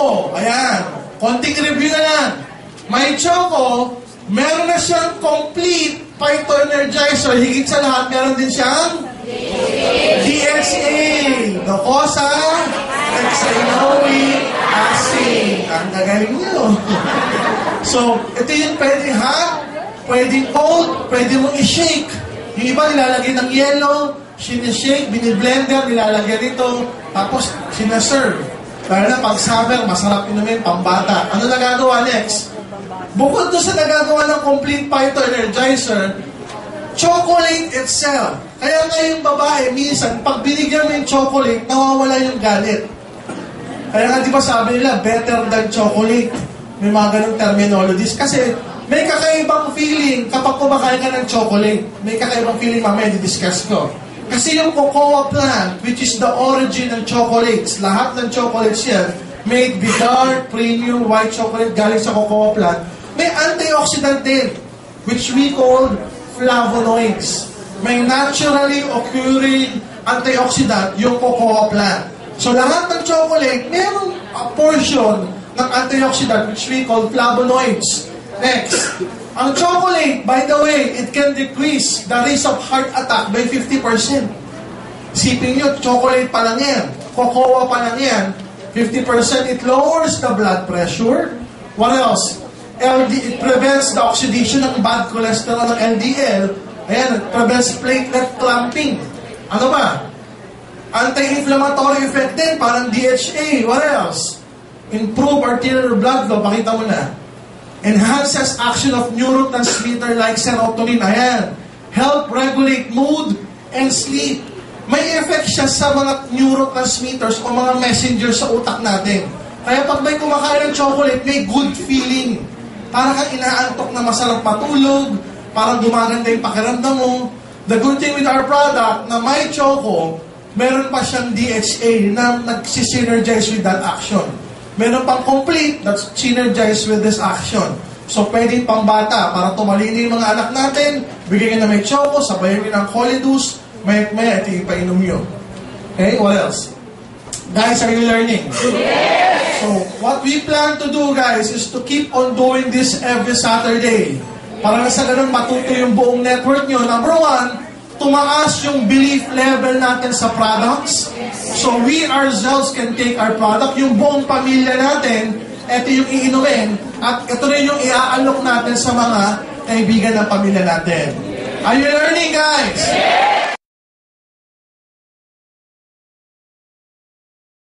Choco, ayan, konting review na lang. My Choco, meron na siyang complete phyto-energizer. Higit sa lahat, meron din siyang DHA, Docosa Hexanoic Acid. Ang gagaling nyo. So, ito yung pwedeng hot, pwedeng cold, pwede mong i-shake. Yung iba nilalagay ng yellow, sinishake, biniblender, nilalagay dito, tapos sinaserve. Lalo na pag summer, masarap inumin, pambata. Ano nagagawa next? Bukod doon sa nagagawa ng complete phyto-energizer, chocolate itself. Kaya nga yung babae, minsan, pag binigyan mo yung chocolate, nawawala yung galit. Kaya nga di ba sabi nila, better than chocolate. May mga ganong terminologies. Kasi may kakaibang feeling kapag kumakain ka ng chocolate. May kakaibang feeling, mamaya di-discuss ko. Kasi yung cocoa plant, which is the origin ng chocolates, lahat ng chocolates yan, made with dark, premium, white chocolate galing sa cocoa plant, may antioxidant din, which we call flavonoids. May naturally occurring antioxidant yung cocoa plant. So lahat ng chocolate, mayroong a portion ng antioxidant which we call flavonoids. Next, ang chocolate, by the way, it can decrease the risk of heart attack by 50%. Sipin nyo, chocolate pa lang yan, cocoa pa lang yan, 50%, it lowers the blood pressure. What else? It prevents the oxidation ng bad cholesterol ng LDL. Ayan, it prevents platelet clumping. Ano ba? Anti-inflammatory effect din, parang DHA. What else? Improve arterial blood flow. Pakita mo na. Enhances action of neurotransmitter like serotonin. Ayan. Help regulate mood and sleep. May effect siya sa mga neurotransmitters o mga messengers sa utak natin. Kaya pag may kumakain ng chocolate, may good feeling. Parang kang inaantok na masarap matulog, parang gumaganda yung pakiramdam mo. The good thing with our product, na My Choco, meron pa siyang DHA na nagsisynergize with that action. Meron pang complete that's synergized with this action. So, pwedeng pambata para tumalini yung mga anak natin, bigyan na may Choco, sabayan nyo ng Colidus, may ito yung painom nyo. Okay, what else? Guys, are you learning? Yes! So, what we plan to do, guys, is to keep on doing this every Saturday. Para na sa ganun matuto yung buong network nyo. Number one, tumaas yung belief level natin sa products. So, we ourselves can take our product, yung buong pamilya natin, ito yung iinumin, at ito rin yung i-aalok natin sa mga kaibigan ng pamilya natin. Are you learning, guys? Yes!